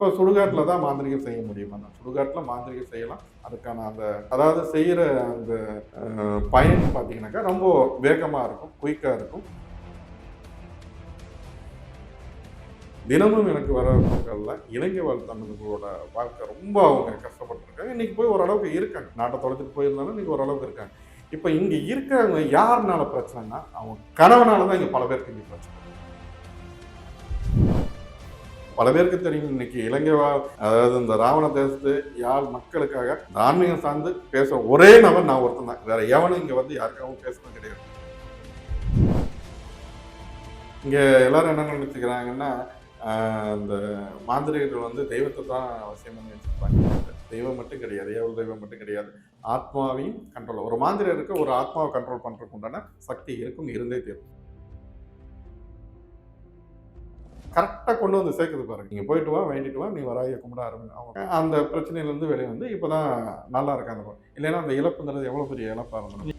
இப்போ சுடுகாட்டில் தான் மாந்திரிகம் செய்ய முடியுமா? சுடுகாட்டில் மாந்திரிகம் செய்யலாம். அதுக்கான அந்த அதாவது செய்கிற அந்த பயன் பார்த்தீங்கன்னாக்கா ரொம்ப வேகமாக இருக்கும், குயிக்காக இருக்கும். தினமும் எனக்கு வர மக்கள்ல இலங்கை வாழ் தமிழர்களோட வாழ்க்கை ரொம்ப அவங்க கஷ்டப்பட்டுருக்காங்க. இன்னைக்கு போய் ஓரளவுக்கு இருக்காங்க. நாட்டை தொலைச்சிட்டு போயிருந்தாலும் இன்னைக்கு ஓரளவுக்கு இருக்காங்க. இப்போ இங்க இருக்கிறவங்க யாருனால பிரச்சனைன்னா, அவங்க கணவனால தான் இங்க பல பேருக்கு இங்க பிரச்சனை. பல பேருக்கு தெரியும் இன்னைக்கு இலங்கை வாழ் அதாவது இந்த ராவண தேசத்து யாழ் மக்களுக்காக ஆன்மீகம் சார்ந்து பேச ஒரே நபர் நான் ஒருத்தன் தான். வேற எவனும் இங்க வந்து யாருக்காகவும் பேசுறது கிடையாது. இங்க எல்லாரும் என்ன நினைச்சுக்கிறாங்கன்னா, இந்த மாந்திரிகர்கள் வந்து தெய்வத்தை தான் அவசியம் பண்ணி வச்சிருப்பாங்க. தெய்வம் மட்டும் கிடையாது, ஏவல் தெய்வம் மட்டும் கிடையாது, ஆத்மாவையும் கண்ட்ரோல். ஒரு மாந்திரிகருக்கு ஒரு ஆத்மாவை கண்ட்ரோல் பண்றதுக்கு உண்டான சக்தி இருக்கும், இருந்தே தீரும். கரெக்டாக கொண்டு வந்து சேர்க்குது பாருங்க. நீங்க போயிட்டு வா, வேண்டிட்டு வா, நீ வராய கும்பிட ஆரம்பி. அவங்க அந்த பிரச்சனையிலேருந்து வெளியே வந்து இப்போதான் நல்லா இருக்காங்க. இல்லைன்னா அந்த இழப்புங்கிறது எவ்வளோ பெரிய இழப்பாக இருந்தது.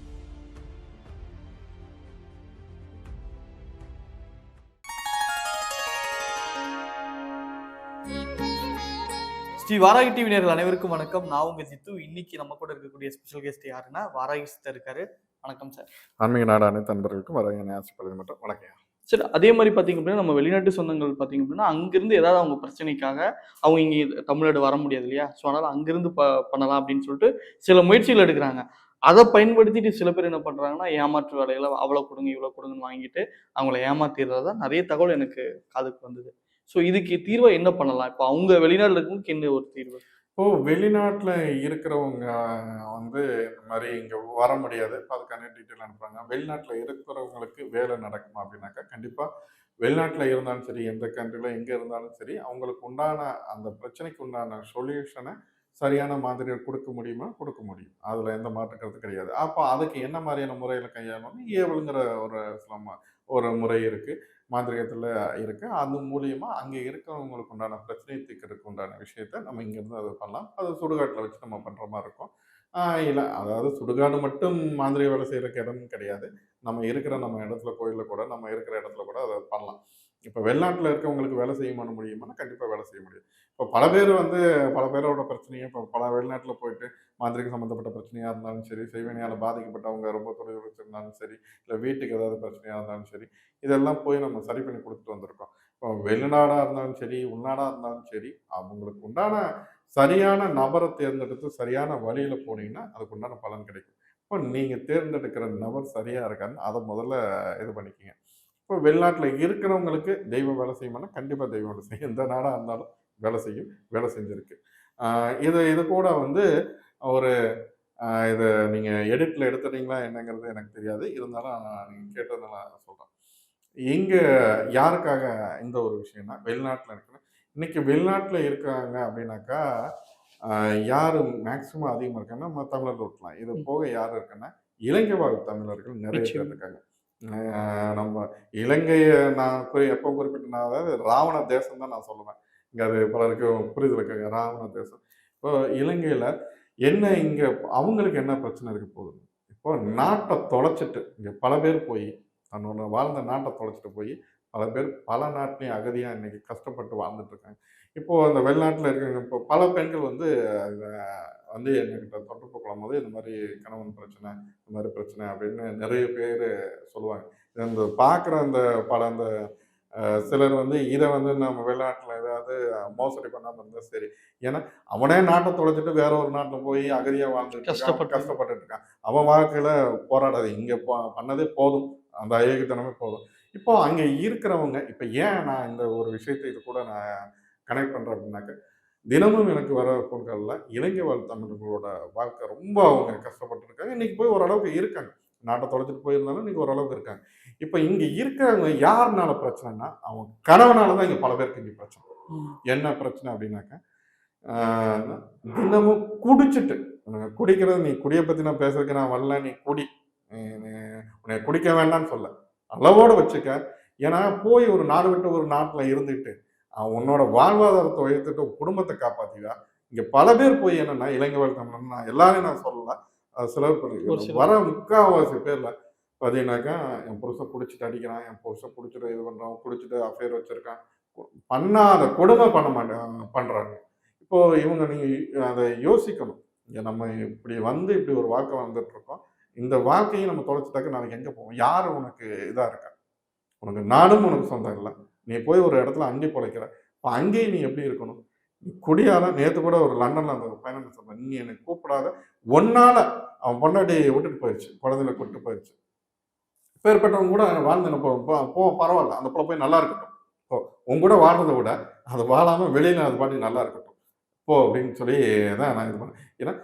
ஸ்ரீ வாராகி டிவி நேயர்கள் அனைவருக்கும் வணக்கம். நான் உங்க ஜித்து. இன்னைக்கு நம்ம கூட இருக்கக்கூடிய ஸ்பெஷல் கெஸ்ட் யாருன்னா வாராகி சிஸ்டர் இருக்காரு. வணக்கம் சார். ஆன்மீக நாடு அனைத்து அன்பர்களுக்கும் வராகி ஆசைப்படுறது மட்டும் வணக்கம் சார். அதே மாதிரி பார்த்தீங்க அப்படின்னா நம்ம வெளிநாட்டு சொந்தங்கள் பார்த்தீங்க அப்படின்னா அங்கிருந்து ஏதாவது அவங்க பிரச்சனைக்காக அவங்க இங்கே தமிழ்நாடு வர முடியாது இல்லையா? ஸோ அதனால அங்கிருந்து பண்ணலாம் அப்படின்னு சொல்லிட்டு சில முயற்சிகள் எடுக்கிறாங்க. அதை பயன்படுத்திட்டு சில பேர் என்ன பண்றாங்கன்னா ஏமாற்று வேலைகளை அவ்வளோ கொடுங்க இவ்வளோ கொடுங்கன்னு வாங்கிட்டு அவங்கள ஏமாத்திடுறதா நிறைய தகவல் எனக்கு காதுக்கு வந்தது. ஸோ இதுக்கு தீர்வை என்ன பண்ணலாம்? இப்போ அவங்க வெளிநாட்டில் இருக்கவங்களுக்கு என்ன ஒரு தீர்வு? இப்போ வெளிநாட்டில் இருக்கிறவங்க வந்து இந்த மாதிரி இங்கே வர முடியாது. இப்போ அதுக்கான டீட்டெயில் அனுப்புகிறாங்க. வெளிநாட்டில் இருக்கிறவங்களுக்கு வேலை நடக்குமா அப்படின்னாக்கா, கண்டிப்பாக வெளிநாட்டில் இருந்தாலும் சரி, எந்த கண்ட்ரியில் எங்கே இருந்தாலும் சரி, அவங்களுக்கு உண்டான அந்த பிரச்சனைக்கு உண்டான சொல்யூஷனை சரியான மாதிரி கொடுக்க முடியுமா? கொடுக்க முடியும். அதில் எந்த மாற்று கருத்து கிடையாது. அப்போ அதுக்கு என்ன மாதிரியான முறையில் கையாளணும்? ஏவலுங்கிற ஒரு முறை இருக்குது, மாந்திரிகத்தில் இருக்குது. அது மூலியமா அங்கே இருக்கிறவங்களுக்கு உண்டான பிரச்சனையை தீர்க்கறதுக்கு உண்டான விஷயத்த நம்ம இங்கேருந்து அதை பண்ணலாம். அது சுடுகாட்டில் வச்சு நம்ம பண்ணுற மாதிரி இருக்கும். இல்லை, அதாவது சுடுகாடு மட்டும் மாந்திரிக வேலை செய்கிறக்கு இடமும் கிடையாது. நம்ம இடத்துல கோயிலில் கூட நம்ம இருக்கிற இடத்துல கூட அதை பண்ணலாம். இப்போ வெளிநாட்டில் இருக்கவங்களுக்கு வேலை செய்ய முடியுமானா கண்டிப்பாக வேலை செய்ய முடியும். இப்போ பல பேரோட பிரச்சனையும் இப்போ பல வெளிநாட்டில் போயிட்டு மாந்திரிகம் சம்மந்தப்பட்ட பிரச்சனையாக இருந்தாலும் சரி, செய்வினையால் பாதிக்கப்பட்டவங்க ரொம்ப தொழில் வச்சுருந்தாலும் சரி, இல்லை வீட்டுக்கு ஏதாவது பிரச்சனையாக இருந்தாலும் சரி, இதெல்லாம் போய் நம்ம சரி பண்ணி கொடுத்துட்டு வந்திருக்கோம். இப்போ வெளிநாடாக இருந்தாலும் சரி, உள்நாடாக இருந்தாலும் சரி, அவங்களுக்கு உண்டான சரியான நபரை தேர்ந்தெடுத்து சரியான வழியில் போனீங்கன்னா அதுக்கு உண்டான பலன் கிடைக்கும். இப்போ நீங்கள் தேர்ந்தெடுக்கிற நபர் சரியாக இருக்கான்னு அதை முதல்ல இது பண்ணிக்கிங்க. இப்போ வெளிநாட்டில் இருக்கிறவங்களுக்கு தெய்வம் வேலை செய்யுமானா கண்டிப்பாக தெய்வம் வேலை செய்யும். எந்த நாடாக இருந்தாலும் வேலை செய்யும், வேலை செஞ்சுருக்கு. இது கூட வந்து ஒரு இதை நீங்கள் எடிட்டில் எடுத்துட்டீங்களா என்னங்கிறது எனக்கு தெரியாது. இருந்தாலும் நீங்கள் கேட்டதுனால சொல்கிறேன். இங்கே யாருக்காக இந்த ஒரு விஷயம்னா, வெளிநாட்டில் இருக்கிற இன்னைக்கு வெளிநாட்டில் இருக்காங்க அப்படின்னாக்கா, யார் மேக்சிமம் அதிகமாக இருக்காங்கன்னா நம்ம தமிழர்கள் இருக்கலாம். இது போக யார் இருக்குன்னா, இலங்கை வாழ் தமிழர்கள் நிறைய பேர் இருக்காங்க. நம்ம இலங்கையை நான் எப்போ குறிப்பிட்டேன்னா, அதாவது ராவண தேசம் தான் நான் சொல்லுவேன். இங்கே அது பலருக்கு புரிதல் இருக்காங்க, ராவண தேசம். இப்போ இலங்கையில் என்ன இங்கே அவங்களுக்கு என்ன பிரச்சனை இருக்க போகுது? இப்போ நாட்டை தொலைச்சிட்டு இங்கே பல பேர் போய் தன்னோட வாழ்ந்த நாட்டை தொலைச்சிட்டு போய் பல பேர் பல நாட்டிலையும் அகதியாக இன்னைக்கு கஷ்டப்பட்டு வாழ்ந்துட்டு இருக்காங்க. இப்போ அந்த வெளிநாட்டில் இருக்காங்க. இப்போ பல பெண்கள் வந்து என்கிட்ட தொடர்பு கொள்ளும்போது இந்த மாதிரி கணவன் பிரச்சனை, இந்த மாதிரி பிரச்சனை அப்படின்னு நிறைய பேர் சொல்லுவாங்க. இந்த பார்க்குற அந்த அந்த சிலர் வந்து இதை வந்து நம்ம வெளிநாட்டில் ஏதாவது மோசடி பண்ணாமல் இருந்தால் சரி. ஏன்னா அவனே நாட்டை தொலைச்சிட்டு வேற ஒரு நாட்டில் போய் அகதியாக வாழ்ந்துட்டு கஷ்டப்பட்டுட்டு இருக்கான். அவன் வாழ்க்கையில் போராடாது. இங்கே பண்ணதே போதும், அந்த அயோக்கியத்தனமே போதும். இப்போ அங்கே இருக்கிறவங்க இப்போ ஏன் நான் இந்த ஒரு விஷயத்தை இது கூட நான் கனெக்ட் பண்ணுறேன் அப்படின்னாக்க, தினமும் எனக்கு வர ஃபோன்களில் இலங்கை வாழ் தமிழர்களோட வாழ்க்கை ரொம்ப அவங்க கஷ்டப்பட்டுருக்காங்க. இன்னைக்கு போய் ஓரளவுக்கு இருக்காங்க. நாட்டை தொலைச்சிட்டு போயிருந்தாலும் இன்னைக்கு ஓரளவுக்கு இருக்காங்க. இப்போ இங்கே இருக்கிறவங்க யாருனால பிரச்சனைனா, அவங்க கணவனால தான் இங்கே பல பேருக்கு இங்கே பிரச்சனை. என்ன பிரச்சனை அப்படின்னாக்க, தினமும் குடிச்சிட்டு குடிக்கிறது, நீ குடியை பற்றி நான் பேசுறதுக்கு நான் வரல, நீ குடி, உன்னை குடிக்க வேண்டாம்னு சொல்ல, அளவோடு வச்சுக்க. ஏன்னா போய் ஒரு நாடு விட்டு ஒரு நாட்டில் இருந்துட்டு உன்னோட வாழ்வாதாரத்தை உயர்த்திட்டு குடும்பத்தை காப்பாற்றிவா. இங்கே பல பேர் போய் என்னன்னா இலங்கை வாழ் தமிழன் நான் எல்லாரையும் நான் சொல்லலை, சிலர் வர முக்கால்வாசி பேரில் பார்த்தீங்கன்னாக்கா என் புருஷன் குடிச்சிட்டு அடிக்கிறான், என் புருஷன் குடிச்சிட்டு இது பண்ணுறான், குடிச்சிட்டு அஃபேர் வச்சுருக்கான், பண்ணாத கொடுமை பண்றாங்க. இப்போ இவங்க நீங்க அத யோசிக்கணும். நம்ம இப்படி வந்து இப்படி ஒரு வாழ்க்கை வாழ்ந்துட்டு இருக்கோம். இந்த வாழ்க்கைய நம்ம தொலைச்சுட்டாக்க நாளைக்கு எங்க போவோம்? யாரு உனக்கு இதா இருக்கா? உனக்கு நாடும் உனக்கு சொந்தம் இல்ல. நீ போய் ஒரு இடத்துல அண்டி பொழைக்கிற. அப்ப அங்கேயும் நீ எப்படி இருக்கணும்? நீ குடியார நேத்து கூட ஒரு லண்டன்ல அந்த பையன் சொன்னான். "நீ என்ன கூப்பிடாத. உன்னால அவன் பொண்டாட்டி விட்டுட்டு போயிருச்சு. குழந்தைகள கூட்டிட்டு போயிருச்சு. இப்பேற்பட்டவங்க கூட வாழ்ந்து என்ன பரவால்ல. அந்த புள்ள போய் நல்லா இருக்கட்டும். போ. உன் கூட வாழ்றத விட, அது வாழாம வெளியில அது பாட்டுக்கு நல்லா இருக்கட்டும். போ" அப்படின்னு சொல்லி தான் நான் இது பண்ணேன். ஏன்னா,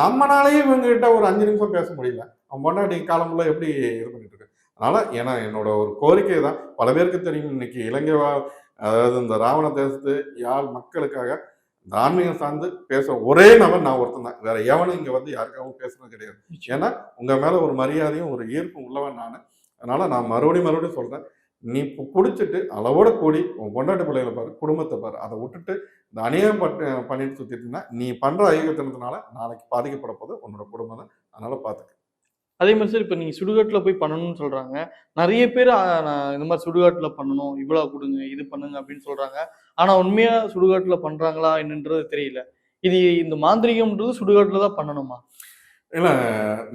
நம்மனாலயே இவங்ககிட்ட ஒரு 5 நிமிஷம் பேச முடியல. அவன் பொண்டாட்டி காலம் ஃபுல்லா எப்படி இது பண்ணிட்டு இருக்கு. அதனால ஏன்னா என்னோட ஒரு கோரிக்கை தான். பல பேருக்கு தெரியும் இன்னைக்கு இலங்கை அதாவது இந்த ராவண தேசத்து யாழ் மக்களுக்காக இந்த ஆன்மீகம் சார்ந்து பேச ஒரே நபர் நான் ஒருத்தன் தான். வேற எவனும் இங்க வந்து யாருக்காகவும் பேசுனது கிடையாது. ஏன்னா, உங்க மேல ஒரு மரியாதையும், ஒரு ஈர்ப்பும் உள்ளவன் நானு. அதனால நான் மறுபடியும் சொல்றேன். நீ குடிச்சிட்டு அளவோட கூடி உன் பொண்டாட்டி பிள்ளைகள பாரு, குடும்பத்த பாரு. அத விட்டுட்டு இந்த அநியாயம் பண்ணிட்டு சுத்திட்டு இருந்தா, நீ பண்ற அயோக்கியத்தனத்தினால நாளைக்கு பாதிக்கப்பட போது உன்னோட குடும்பம் தான். அதனால பாத்துக்க. அதே மாரி சார் இப்ப நீங்க சுடுகாட்டுல போய் பண்ணணும்னு சொல்றாங்க. நெறைய பேரு நான் இந்த மாரி சுடுகாட்டுல பண்ணணும், இவ்வளோ குடுங்க, இது பண்ணுங்க அப்படின்னு சொல்றாங்க. ஆனா உண்மையா சுடுகாட்டுல பண்றாங்களா என்னன்றது தெரியல. இது இந்த மாந்திரீகம்ன்றது சுடுகாட்டுல தான் பண்ணணுமா? இல்ல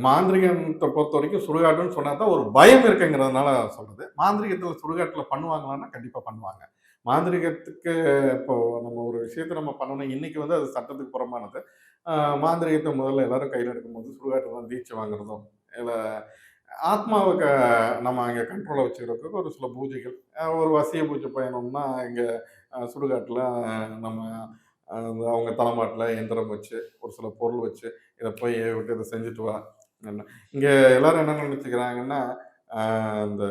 மாந்திரீகத்த பொறுத்தவரைக்கும் சுடுகாடுன்னு சொன்னா தான் ஒரு பயம் இருக்குங்கிறதுனால சொல்றது. மாந்திரீகத்துல சுடுகாட்டுல பண்ணுவாங்களான்னா, கண்டிப்பா பண்ணுவாங்க. மாந்திரீகத்துக்கு இப்போ நம்ம ஒரு விஷயத்த நம்ம பண்ணணும். இன்னைக்கு வந்து அது சட்டத்துக்கு புறம்பானது. அ மாந்திரீகத்த முதல்ல எல்லாரும் கையில எடுக்கும்போது சுடுகாட்டுல தான் தீட்சை வாங்குறதும், இல்ல ஆத்மாவ நம்ம அங்க கண்ட்ரோல்ல வச்சுக்கிறதுக்கு ஒரு சில பூஜைகள். ஒரு வசிய பூஜை பயணம்னா, இங்க சுடுகாட்டுல நம்ம அவங்க தலைமாட்டுல எந்திரம் வச்சு, ஒரு சில பொருள் வச்சு, இத போய் விட்டு இத செஞ்சுட்டு வா. என்ன இங்க எல்லாரும் என்ன நெனச்சுக்கிறாங்கன்னா, அ இந்த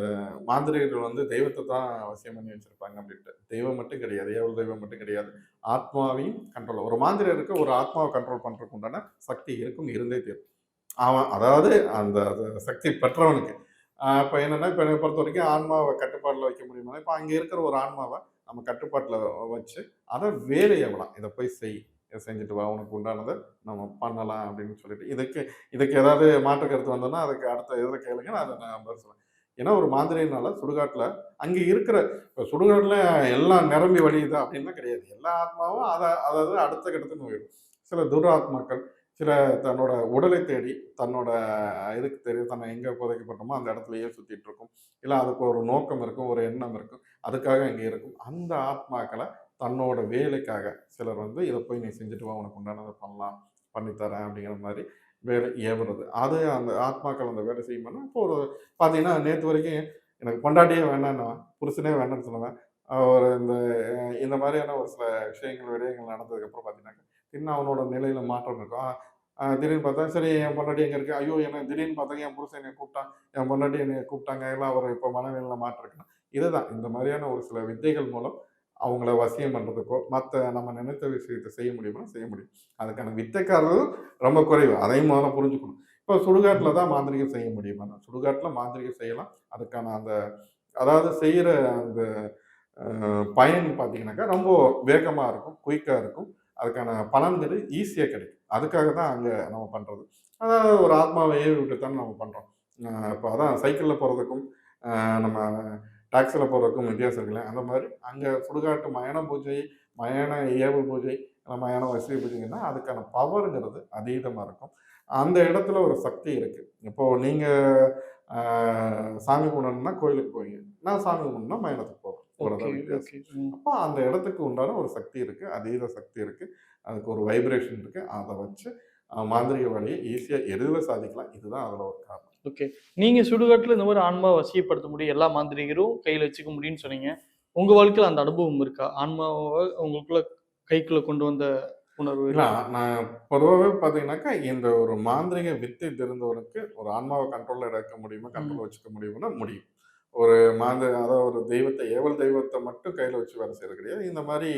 மாந்திரிகர்கள் வந்து தெய்வத்த தான் வசியம் பண்ணி வச்சிருப்பாங்க அப்டின்ட்டு. தெய்வம் மட்டும் கிடையாது. ஏவல் தெய்வம் மட்டும் கிடையாது. ஆத்மாவையும் கண்ட்ரோல் ஒரு மாந்திரியருக்கு ஒரு ஆத்மாவ கண்ட்ரோல் பண்றதுக்கு உண்டான சக்தி இருக்கும், இருந்தே தீரும். அவன் அதாவது அந்த அது சக்தி பெற்றவனுக்கு. இப்ப என்னன்னா, இப்ப என்ன பொறுத்தவரைக்கும் ஆன்மாவ கட்டுப்பாட்டுல வைக்க முடியுமானா, இப்ப அங்க இருக்கிற ஒரு ஆன்மாவ நம்ம கட்டுப்பாட்டுல வச்சு, அத வேலை ஏவலாம். "இத போய் செய். இத செஞ்சுட்டு வா. உனக்கு உண்டானத நம்ம பண்ணலாம்." அப்படின்னு சொல்லிட்டு. இதுக்கு இதுக்கு ஏதாவது மாற்று கருத்து வந்ததுன்னா, அதுக்கு அடுத்த இதுல கேளுங்க. நான் பதில் சொல்றேன். ஏன்னா ஒரு மாந்திரியினால சுடுகாட்டுல அங்க இருக்கிற இப்ப சுடுகாட்டுல எல்லாம் நிரம்பி வழியுதா அப்படின்னா கிடையாது. எல்லா ஆத்மாவும் அதாவது அடுத்த கட்டத்துக்கு போயிடும். சில துராத்மாக்கள், சில தன்னோட உடலை தேடி, தன்னோட இதுக்கு தெரியும். தன்னை எங்க புதைக்கப்பட்டோமோ அந்த இடத்துலயே சுத்திட்டு இருக்கும். இல்ல அதுக்கு ஒரு நோக்கம் இருக்கும், ஒரு எண்ணம் இருக்கும். அதுக்காக அங்க இருக்கும். அந்த ஆத்மாக்கள தன்னோட வேலைக்காக சிலர் வந்து, "இத போய் நீ செஞ்சுட்டு வா. உனக்கு உண்டானத பண்ணலாம். பண்ணி தரேன்." அப்படிங்கிற மாரி வேலை ஏவுறது. அது அந்த ஆத்மாக்கள் அந்த வேலை செய்யும்போது, இப்போ ஒரு பார்த்தீங்கன்னா, நேத்து வரைக்கும் எனக்கு பொண்டாட்டியே வேணான்னுவேன். புருஷனே வேண்டான்னு சொல்லுவேன். ஒரு இந்த மாரியான ஒரு சில விஷயங்கள், விடயங்கள் நடந்ததுக்கப்புறம் பார்த்தீங்கன்னாக்க, இன்னும் அவனோட நிலையில மாற்றம் இருக்கும். திடீர்னு பார்த்தா, சரி என் பொண்டாட்டி எங்க இருக்கு? ஐயோ! என்ன திடீர்னு பார்த்தா என் புருஷன் என்னைய கூப்பிட்டான். என் பொண்டாட்டி என்னைய கூப்பிட்டாங்க. எல்லாம் ஒரு இப்போ மனநிலையில மாற்றம் இருக்குன்னா, இதுதான் இந்த மாரியான ஒரு சில வித்தைகள் மூலம் அவங்கள வசியம் பண்றதுக்கோ, மத்த நம்ம நினைத்த விஷயத்த செய்ய முடியுமானா செய்ய முடியும். அதுக்கான வித்தைக்காரர்கள் ரொம்ப குறைவு. அதையும் முதல்ல புரிஞ்சுக்கணும். இப்போ சுடுகாட்டுல தான் மாந்திரீகம் செய்ய முடியுமானா, சுடுகாட்டுல மாந்திரீகம் செய்யலாம். அதுக்கான அந்த அதாவது செய்யற அந்த பயன் பார்த்தீங்கன்னாக்கா, ரொம்ப வேகமா இருக்கும், குயிக்கா இருக்கும். அதுக்கான பலன்கள் ஈஸியா கிடைக்கும். அதுக்காக தான் அங்க நம்ம பண்றது. அதாவது ஒரு ஆத்மாவ ஏவி விட்டு தானே நம்ம பண்றோம். இப்ப அதான் சைக்கிள்ல போறதுக்கும், நம்ம டாக்ஸில போறதுக்கும் வித்தியாசம் இருக்குல்ல. அந்த மாரி அங்க சுடுகாட்டு மயான பூஜை, மயான ஏவல் பூஜை, மயான வசிய பூஜைங்கன்னா, அதுக்கான பவர்ங்கிறது அதீதமா இருக்கும். அந்த இடத்துல ஒரு சக்தி இருக்கு. இப்போ நீங்க அ சாமி கும்பிடணும்னா கோயிலுக்கு போவீங்க. நான் சாமி கும்பிடணும்னா மயானத்துக்கு போவேன். ஓகே, இவ்வளோதான் வித்தியாசம். ஓகே. ம். அப்ப அந்த இடத்துக்கு உண்டான ஒரு சக்தி இருக்கு. அதீத சக்தி இருக்கு. அதுக்கு ஒரு வைப்ரேஷன் இருக்கு. அத வச்சு மாந்திரீக வேலைய ஈஸியா எளிதில சாதிக்கலாம். இதுதான் அதுல ஒரு காரணம். ஓகே. நீங்க சுடுகாட்டுல இந்த மாரி ஆன்மாவ வசியப்படுத்த முடியும். எல்லா மாந்திரீகரும் கையில வச்சுக்க முடியும்னு சொன்னீங்க. உங்க வாழ்க்கையில அந்த அனுபவம் இருக்கா? ஆன்மாவ உங்களுக்குள்ள கைக்குள்ள கொண்டு வந்த உணர்வு இல்ல இருக்கா? நான் பொதுவாவே பார்த்தீங்கன்னாக்கா, இந்த ஒரு மாந்திரீக வித்தை தெரிந்தவனுக்கு ஒரு ஆன்மாவ கண்ட்ரோல்ல எடுக்க முடியுமா? ம். கண்ட்ரோல்ல வச்சுக்க முடியுமான்னா முடியும். ஒரு அதாவது ஒரு தெய்வத்த ஏவல் தெய்வத்த மட்டும் கையில வச்சு வேலை செய்றது கிடையாது. இந்த மாரி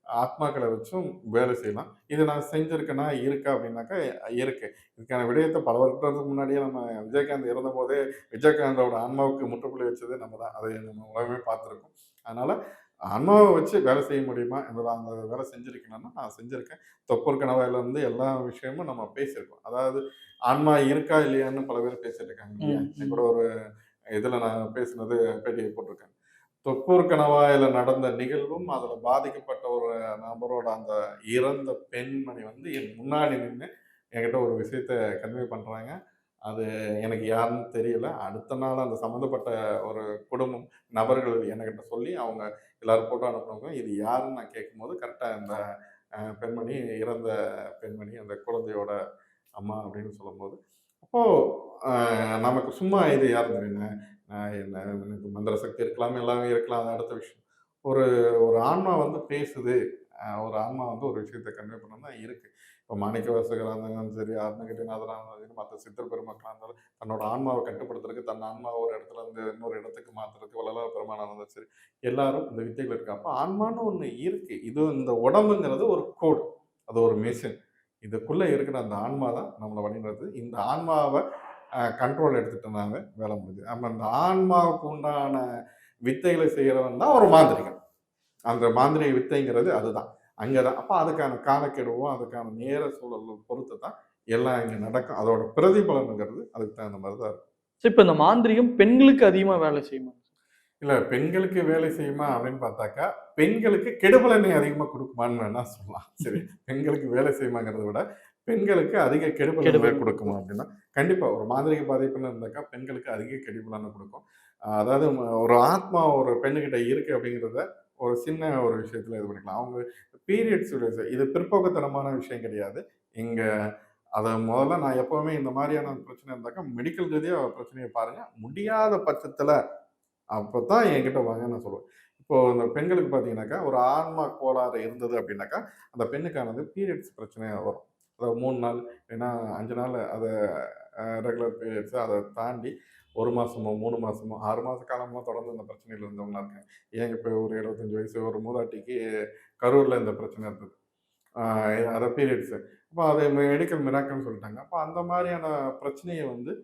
ஆத்மாக்கள வச்சும் வேலை செய்யலாம். இது நான் செஞ்சிருக்கேனா, இருக்கா அப்படின்னாக்கா இருக்கு. இதுக்கான விடயத்த பல வருடத்துக்கு முன்னாடியே நம்ம விஜயகாந்த் இறந்தபோதே, விஜயகாந்தோட ஆன்மாவுக்கு முற்றுப்புள்ளி வச்சது நம்ம தான். அதை நம்ம உலகமே பார்த்திருக்கும். அதனால ஆன்மாவ வச்சு வேலை செய்ய முடியுமா? அந்த வேலை செஞ்சிருக்கேனான்னா, நான் செஞ்சிருக்கேன். தொப்பூர் கணவாயிலருந்து எல்லா விஷயமும் நம்ம பேசியிருக்கோம். அதாவது ஆன்மா இருக்கா, இல்லையான்னு பல பேர் பேசிட்டு இருக்காங்க இல்லையா? ம், என் கூட ம். ஒரு இதுல நான் பேசினது பேட்டிய போட்டிருக்கேன். தொப்பூர் கணவாயில நடந்த நிகழ்வும், அதுல பாதிக்கப்பட்ட ஒரு நபரோட அந்த இறந்த பெண்மணி வந்து என் முன்னாடி நின்னு என்கிட்ட ஒரு விஷயத்த கன்வே பண்றாங்க. அது எனக்கு யாருன்னு தெரியல. அடுத்த நாள் அந்த சம்மந்தப்பட்ட ஒரு குடும்பம், நபர்கள் என்கிட்ட சொல்லி, அவங்க எல்லாரும் ஃபோட்டோ அனுப்புனவங்க. இது யாருன்னு நான் கேட்கும்போது, கரெக்ட்டா இந்த பெண்மணி, இறந்த பெண்மணி, அந்த குழந்தையோட அம்மா அப்படின்னு சொல்லும்போது, அப்போ அ நமக்கு சும்மா இது யார் தெரியுங்க? என்ன எனக்கு மந்திர சக்தி இருக்கலாம், எல்லாமே இருக்கலாம். அது அடுத்த விஷயம். ஒரு ஒரு ஆன்மா வந்து பேசுது. ஒரு ஆன்மா வந்து ஒரு விஷயத்த கன்வே பண்ணணும்னா இருக்கு. இப்போ மாணிக்கவாசகரா இருந்தாலும் சரி, அருணகிரிநாதரா இருந்தாலும் சரி, மத்த சித்தர் பெருமக்களா இருந்தாலும், தன்னோட ஆன்மாவ கட்டுப்படுத்துறதுக்கு, தன் ஆன்மாவ ஒரு இடத்துல இருந்து இன்னொரு இடத்துக்கு மாத்துறதுக்கு, வள்ளலார் பெருமானா இருந்தாலும் சரி, எல்லாரும் இந்த வித்தைகள் இருக்கு. அப்ப ஆன்மான்னு ஒண்ணு இருக்கு. இது இந்த உடம்புங்கிறது ஒரு கோடு. அது ஒரு மெஷின். இதுக்குள்ள இருக்கிற அந்த ஆன்மா தான் நம்மள வழிநடத்துது. இந்த ஆன்மாவ கண்ட்ரோல் எடுத்துட்டோம்னாவே வேலை முடிஞ்சுது. நம்ம அந்த ஆன்மாவுக்கு உண்டான வித்தைகளை செய்றவன் தான் ஒரு மாந்திரிகன். அந்த மாந்திரீக வித்தைங்கிறது அதுதான். அங்க தான். அப்ப அதுக்கான காலக்கெடுவும், அதுக்கான நேர சூழலும் பொறுத்து தான் எல்லாம் இங்க நடக்கும். அதோட பிரதிபலன்ங்கிறது அதுக்கு தகுந்த மாரி தான் இருக்கும். சோ இப்ப இந்த மாந்திரீகம் பெண்களுக்கு அதிகமா வேலை செய்யுமா? இல்ல பெண்களுக்கு வேலை செய்யுமா அப்படின்னு பார்த்தாக்கா, பெண்களுக்கு கெடுபலனை அதிகமா குடுக்குமான்னு வேணா சொல்லலாம். சரி, பெண்களுக்கு வேலை செய்யுமாங்கிறத விட, பெண்களுக்கு அதிக கெடுபலன்களை கெடுபலன் குடுக்குமா குடுக்கும். அப்படின்னா, கண்டிப்பா ஒரு மாந்திரீக பாதிப்புன்னு இருந்தாக்கா, பெண்களுக்கு அதிக கெடுபலன குடுக்கும். அதாவது ஒரு ஆத்மா ஒரு பெண்ணுகிட்ட இருக்கு அப்படிங்கிறத, ஒரு சின்ன ஒரு விஷயத்துல இது பண்ணிக்கலாம். அவங்க பீரியட்ஸ் இது பிற்போக்குத்தனமான விஷயம் கிடையாது. இங்க அத முதல்ல நான் எப்பவுமே இந்த மாரியான பிரச்சனை இருந்தாக்கா, மெடிக்கல் ரீதியா பிரச்சனைய பாருங்க. முடியாத பட்சத்துல அப்பதான் என்கிட்ட வாங்கன்னு நான் சொல்லுவேன். இப்போ இந்த பெண்களுக்கு பார்த்தீங்கன்னாக்கா, ஒரு ஆன்மா கோளாறு இருந்தது அப்படின்னாக்கா, அந்த பெண்ணுக்கானது பீரியட்ஸ் பிரச்சனையா வரும். அதாவது 3 நாள், இல்லைன்னா 5 நாள் அத ரெகுலர் பீரியட்ஸ் அத தாண்டி 1 மாசமோ, 3 மாசமோ, 6 மாச காலமா தொடர்ந்து இந்த பிரச்சனையில இருந்தவங்களா இருக்காங்க. ஏன் இப்போ ஒரு 75 வயசு ஒரு மூதாட்டிக்கு கரூர்ல இந்த பிரச்சனை இருந்தது. ஆ அதான் பீரியட்ஸ். அப்ப அது மெடிக்கல் மிராக்கிள்னு சொல்லிட்டாங்க. அப்ப அந்த மாரியான பிரச்சனைய வந்து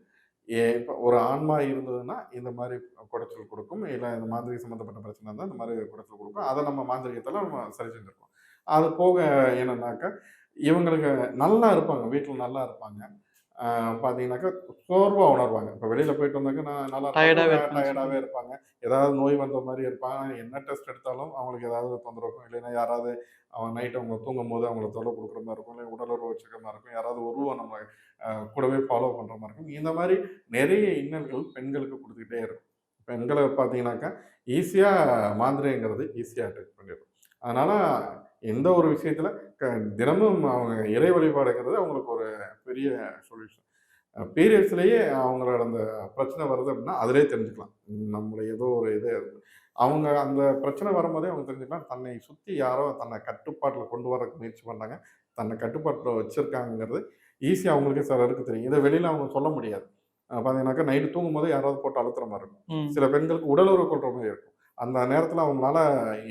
இப்ப ஒரு ஆன்மா இருந்ததுன்னா, இந்த மாரி குடைச்சல் குடுக்கும். இல்ல இந்த மாந்திரீகம் சம்மந்தப்பட்ட பிரச்சனை இருந்தா, இந்த மாரி குடைச்சல் குடுக்கும். அத நம்ம மாந்திரீகத்தால நம்ம சரி செஞ்சிருக்கோம். அது போக என்னன்னாக்கா, இவங்களுக்கு நல்லா இருப்பாங்க. வீட்ல நல்லா இருப்பாங்க. ஆ பார்த்தீங்கன்னாக்கா, சோர்வா உணர்வாங்க. இப்ப வெளியில போயிட்டு வந்தாக்க நான் நல்லா இருப்பாங்க. டயர்டாவே இருப்பேன்னு டயர்டாவே சொல்றீங்க. இருப்பாங்க. ஏதாவது நோய் வந்த மாரி இருப்பாங்க. என்ன டெஸ்ட் எடுத்தாலும் அவங்களுக்கு ஏதாவது தொந்தரவு இருக்கும். இல்லைன்னா யாராவது நைட் அவங்க தூங்கும்போது அவங்கள தொல்ல குடுக்குற மாரி இருக்கும். இல்ல உடலுறவு வச்சுக்கிற மாரி இருக்கும். யாராவது உருவம் நம்ம கூடவே ஃபாலோ பண்ற மாரி இருக்கும். இந்த மாரி நெறைய இன்னல்கள் பெண்களுக்கு குடுத்துக்கிட்டே இருக்கும். பெண்கள பார்த்தீங்கன்னாக்கா, ஈஸியா மாந்திரைங்கிறது ஈஸியா அட்டாக் பண்ணிரும். அதனால எந்த ஒரு விஷயத்துல க தினமும் அவங்க இறை வழிபாடுங்கிறது அவங்களுக்கு ஒரு பெரிய சொல்யூஷன். பீரியட்ஸ்லயே அவங்களோட அந்த பிரச்சனை வருது அப்படின்னா, அதிலேயே தெரிஞ்சுக்கலாம். நம்மள ஏதோ ஒரு இது அவங்க அந்த பிரச்சனை வரும்போதே அவங்க தெரிஞ்சுக்கலாம். தன்னை சுத்தி யாரோ தன்னை கட்டுப்பாட்டுல கொண்டு வரக்கு முயற்சி பண்றாங்க. தன்னை கட்டுப்பாட்டுல வச்சிருக்காங்கங்கிறது ஈஸியா அவங்களுக்கே சிலருக்கு தெரியும். இத வெளியில அவங்க சொல்ல முடியாது. பார்த்தீங்கன்னாக்கா, நைட்டு தூங்கும்போது யாராவது போட்டு அழுத்துற மாரி இருக்கும். ம். சில பெண்களுக்கு உடலுறவு கொள்ற மாரி இருக்கும். அந்த நேரத்தில அவங்களால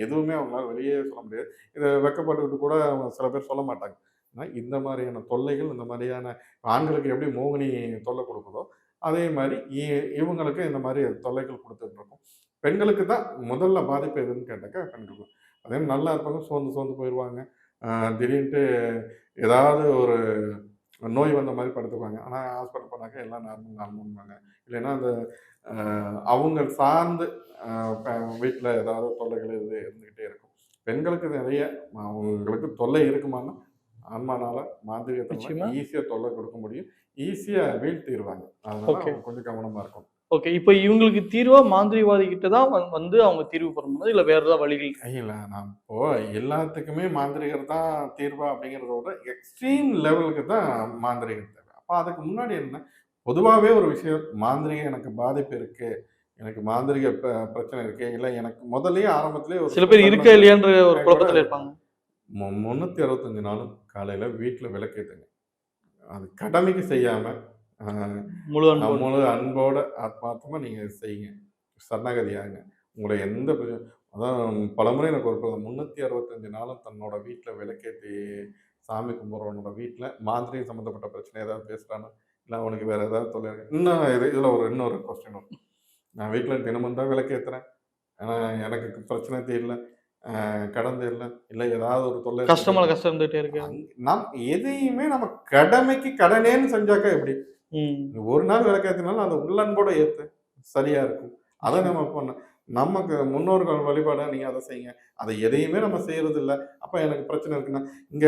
எதுவுமே அவங்களால வெளியே சொல்ல முடியாது. இத வெட்கப்பட்டுக்கிட்டு கூட அவங்க சில பேர் சொல்ல மாட்டாங்க. ஆனா, இந்த மாரியான தொல்லைகள், இந்த மாரியான ஆண்களுக்கு எப்படி மோகினி தொல்லை குடுக்குதோ, அதே மாரி இவங்களுக்கு இந்த மாரி தொல்லைகள் குடுத்துட்டு இருக்கும். பெண்களுக்கு தான் முதல்ல பாதிப்பு எதுன்னு கேட்டாக்கா பெண்களுக்கு. அதே மாரி நல்லா இருப்பாங்க, சோர்ந்து சோர்ந்து போயிருவாங்க. அ திடீர்ன்ட்டு ஏதாவது ஒரு நோய் வந்த மாரி படுத்துக்குவாங்க. ஆனா ஹாஸ்பிட்டல் போனாக்கா எல்லாம் நார்மல் நார்மல்ம்பாங்க. இல்லைன்னா அந்த அ அவங்க சார்ந்து அ ப வீட்ல ஏதாவது தொல்லைகள் இருந்துகிட்டே இருக்கும். பெண்களுக்கு நெறைய அவங்களுக்கு தொல்லை இருக்குமான்னா, ஆண்மானால, மாந்திரீகத்தினால நிச்சயமா. ஈஸியா தொல்லை குடுக்க முடியும். ஈஸியா வீழ்த்திருவாங்க. அதனால ஓகே. அவங்க கொஞ்சம் கவனமா இருக்கணும். ஓகே. இப்ப இவங்களுக்கு தீர்வா மாந்திரிகவாதி கிட்ட தான் வந்து அவங்க தீர்வு பெற முடியுமா? இல்ல வேற ஏதாவது வழிகள் இருக்கா? இல்ல நான் இப்போ எல்லாத்துக்குமே மாந்திரீகர் தான் தீர்வா அப்படிங்கிறத விட, எக்ஸ்ட்ரீம் லெவலுக்கு தான் மாந்திரீகர் தேவை. அப்ப அதுக்கு முன்னாடி என்ன, பொதுவாவே ஒரு விஷயம் மாந்திரீகம் எனக்கு பாதிப்பு இருக்கு. எனக்கு மாந்திரீக பிரச்சனை இருக்கு. இல்ல எனக்கு முதல்லயே ஆரம்பத்திலேயே ஒரு சில சில பேர் இருக்கா தருணங்கள் இல்லையான்ற ஒரு கூட குழப்பத்துல இருக்கும். இருப்பாங்க. 365 நாளும் காலையில வீட்ல விளக்கேத்துங்க. அது கடமைக்கு செய்யாம, அ முழு அன்போடு. முழு அன்போட ஆத்மார்த்தமா நீங்க செய்யுங்க. சரணாகதியாகுங்க. உங்கள எந்த அதான் பலமுறை எனக்கு ஒரு 365 நாளும் தன்னோட வீட்ல விளக்கேத்தி சாமி கும்பிடுறவனோட வீட்ல மாந்திரீகம் சம்மந்தப்பட்ட பிரச்சனை ஏதாவது பேசுறானா? இல்ல அவனுக்கு வேற ஏதாவது தொல்லை இருக்கு இன்னும் இதுல இன்னொரு கொஸ்டின் வரும். நான் வீட்ல தினமும் தான் விளக்கேத்துறேன். ஆனா எனக்கு பிரச்சனை தீரல. கடன் தீரல. இல்ல ஏதாவது ஒரு தொல்லை கஷ்டம் இருந்துட்டே மேல இருக்கு. கஷ்டம் இருந்துட்டே இருக்கு. நம் எதையுமே நம்ம கடமைக்கு கடனேன்னு செஞ்சாக்கா எப்படி? ம். நீ ஒரு நாள் விளக்கேத்துனாலும் அத உள்ளன்போட ஏத்து. சரியா இருக்கும். அத நிச்சயமா. நம்ம பண்ணணும். நமக்கு முன்னோர்கள் வழிபாட நீங்க அத செய்யுங்க. அத எதையுமே நம்ம செய்றதில்ல. அப்ப எனக்கு பிரச்சனை இருக்குன்னா, இங்க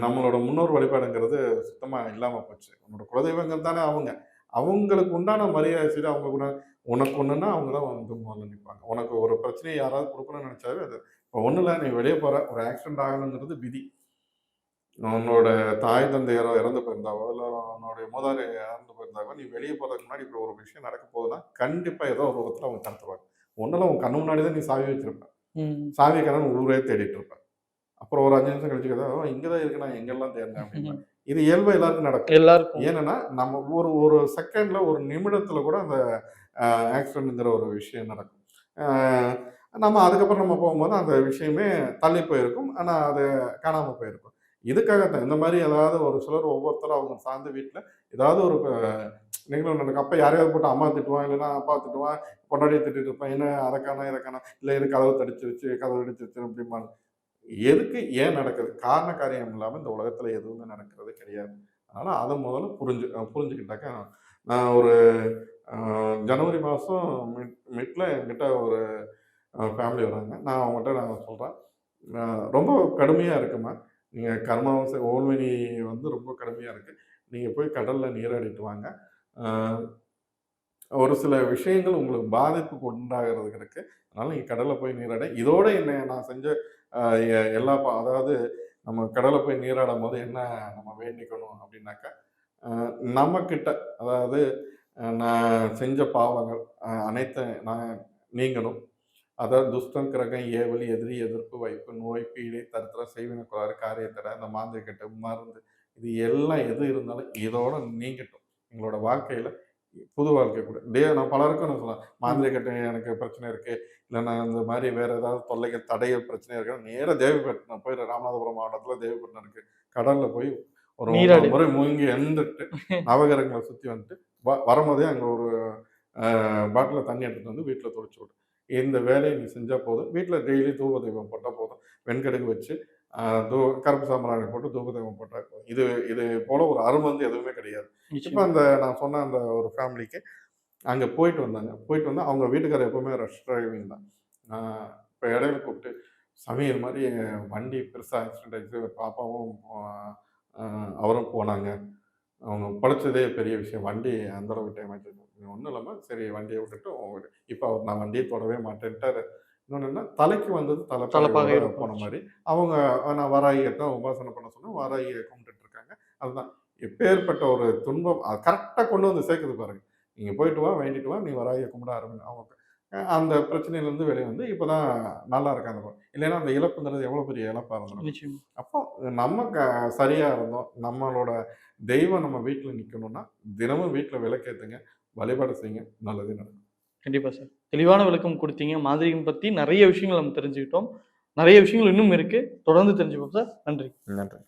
நம்மளோட முன்னோர் வழிபாடுங்கிறது சுத்தமா இல்லாம போச்சு. நம்மளோட குலதெய்வங்கள் தானே அவங்க. அவங்களுக்கு உண்டான மரியாதை செய்து அவங்க கூட உனக்கு ஒண்ணுன்னா அவங்க தான் வந்து முதல்ல நிப்பாங்க. உனக்கு ஒரு பிரச்சனைய யாராவது குடுக்கணும்னு நெனச்சாவே அது இப்ப ஒண்ணும் இல்ல நீ வெளிய போற, ஒரு ஆக்சிடென்ட் ஆகணுங்கிறது விதி. உன்னோட தாய் தந்தையரோ இறந்து போயிருந்தாவோ, இல்ல உன்னுடைய மூதாதை இறந்து போயிருந்தாவோ, நீ வெளிய போறதுக்கு முன்னாடி இப்படி ஒரு விஷயம் நடக்க போகுதுன்னா, கண்டிப்பா ஏதோ ஒரு விதத்துல அவங்க தடுத்துருவாங்க. ஒண்ணும் இல்ல உன் கண்ணு முன்னாடி தான் நீ சாவி வச்சிருப்ப. ம். சாவிய காணோம்னு ஊரே தேடிட்டு இருப்ப. அப்புறம் ஒரு 5 நிமிஷம் கழிச்சு கேட்டா, "ஓ! இங்க தான் இருக்கு. நான் எங்கெல்லாம் தேடினேன்" அப்படிம்பேன். இது இயல்பா எல்லாருக்கும் நடக்கும். எல்லாருக்கும். ஏன்னன்னா, நம்ம ஒரு ஒரு செகண்ட்ல, ஒரு நிமிடத்துல கூட அந்த அ ஆக்சிடென்ட்ங்கிற ஒரு விஷயம் நடக்கும். அ நம்ம அதுக்கப்புறம் நம்ம போகும்போது அந்த விஷயமே தள்ளி போயிருக்கும். ஆனா, அது காணாம போயிருக்கும். இதுக்காகத்தான் இந்த மாரி ஏதாவது ஒரு சிலர் ஒவ்வொருத்தரும் அவங்க சார்ந்த வீட்ல ஏதாவது ஒரு நிகழ்வு நடக்கும். அப்ப யாரையாவது போட்டு அம்மா திட்டுவான், இல்லன்னா அப்பா திட்டுவான், பொண்டாட்டிய திட்டிட்டு இருப்பான். "என்ன அத காணோம், இத காணோம். இல்ல இது கதவு தடிச்சிருச்சு, கதவு இடிச்சிருச்சு" அப்படிம்பாங்க. எதுக்கு? ஏன் நடக்குது? காரண காரியம் இல்லாம இந்த உலகத்துல எதுவுமே நடக்கிறது கிடையாது. அதனால அத முதல்ல புரிஞ்சுக்கிட்டாக்கா, நான் ஒரு அ ஜனவரி மாசம் மிட்ல என்கிட்ட ஒரு ஃபேமிலி வராங்க. நான் அவங்கட்ட சொல்றேன். அ ரொம்ப கடுமையா இருக்கும்மா. நீங்க கர்மாவச ஓல்வினி வந்து ரொம்ப கடுமையா இருக்கு. நீங்க போய் கடல்ல நீராடிட்டு வாங்க. அ ஒரு சில விஷயங்கள் உங்களுக்கு பாதிப்புக்கு உண்டாகிறதுக்கு இருக்கு. அதனால நீங்க கடல்ல போய் நீராட இதோட என்ன நான் செஞ்ச அ எ எல்லா அதாவது நம்ம கடல்ல போய் நீராடும்போது என்ன நம்ம வேண்டிக்கணும் அப்டின்னாக்கா, அ நம்மகிட்ட அதாவது நான் செஞ்ச பாவங்கள் அனைத்து நான் நீங்கணும். அதாவது துஷ்டம், கிரகம், ஏவல், எதிரி, எதிர்ப்பு, வைப்பு, நோய், பீடை, தரித்திரம், செய்வினை கோளாறு, காரியத்தடை, இந்த மாந்திரிகட்டு, மருந்து இது எல்லாம் எது இருந்தாலும் இதோட நீங்கட்டும். எங்களோட வாழ்க்கையில புது வாழ்க்கை கூட. நான் பலருக்கும் நான் சொல்லுவேன். ம். மாந்திரிகட்டு எனக்கு பிரச்சனை இருக்கு. இல்ல நான் இந்த மாரி வேற ஏதாவது தொல்லைகள், தடைகள், பிரச்சனை இருக்குன்னா நேரா தேவிப்பட்டினம் போய் ராமநாதபுரம் மாவட்டத்தில தேவிப்பட்டினம் இருக்கு. கடல்ல போய் ஒரு 9 நீராடு. முறை மூழ்கி எழுந்துட்டு, நவகிரகங்கள சுத்தி வந்துட்டு, வரும்போதே அங்க ஒரு பாட்டில்ல தண்ணி எடுத்துட்டு வந்து வீட்ல தொளிச்சு விடு. இந்த வேலைய நீ செஞ்சா போதும். வீட்ல டெய்லி தூப தீபம் போட்டா போதும். வெண்கடுகு வச்சு, அ தூ கருப்பு சாம்பிராணி போட்டு தூப தீபம் போட்டா போதும். இது இது போல ஒரு அருமருந்து எதுவுமே கிடையாது. இப்ப நிச்சயமா. அந்த நான் சொன்ன அந்த ஒரு ஃபேமிலிக்கு அங்க போயிட்டு வந்தாங்க. போயிட்டு வந்து அவங்க வீட்டுக்காரர் எப்பவுமே ரஷ் டிரைவிங் தான். அ இப்ப இடையில கூப்ட்டு, "சாமி இது மாரி வண்டி பெருசா ஆக்சிடென்ட் ஆயிடுச்சு. பாப்பாவும் அ அவரும் போனாங்க. அவங்க பொழச்சதே பெரிய விஷயம். வண்டி அந்த அளவுக்கு டேமேஜ் ஆயிடுச்சு. ஒண்ணும் இல்லாம சரி வண்டிய விட்டுட்டு இப்ப அவர் நான் வண்டிய தொடவே மாட்டேன்ட்டாரு." இன்னொன்னு என்ன, தலைக்கு வந்தது தலப்பாகை தலைப்பாகையோட போன எடுப்பாச்சு. மாரி. அவங்க நான் வாராகிய தான் உபாசனை பண்ண சொன்னேன். வாராகிய கும்பிட்டுட்டு இருக்காங்க. அதுதான். எப்பேர்ப்பட்ட ஒரு துன்பம் கரெக்ட்டா கொண்டு வந்து சேர்க்குது பாருங்க. நீங்க போயிட்டு வா, வேண்டிட்டு வா, நீ வராகிய கும்பிட ஆரம்பி. அவங்க அந்த பிரச்சனையிலருந்து வெளிய வந்து இப்ப தான் நல்லா இருக்காங்க. இல்லைன்னா அந்த இழப்புங்கிறது எவ்வளோ பெரிய இழப்பா இருந்திருக்கும். நிச்சயமா. அப்போ நம்ம சரியா இருந்தோம். நம்மளோட தெய்வம் நம்ம வீட்ல நிக்கணும்னா, தினமும் வீட்ல விளக்கேத்துங்க, வழிபாடு செய்யுங்க. நல்லதே நடக்கும். கண்டிப்பா சார். தெளிவான விளக்கம் குடுத்தீங்க. மாந்திரீகம் பத்தி நெறைய விஷயங்கள் நம்ம தெரிஞ்சுக்கிட்டோம். நெறைய விஷயங்கள் இன்னும் இருக்கு. தொடர்ந்து தெரிஞ்சுப்போம் சார். நன்றி. நன்றி.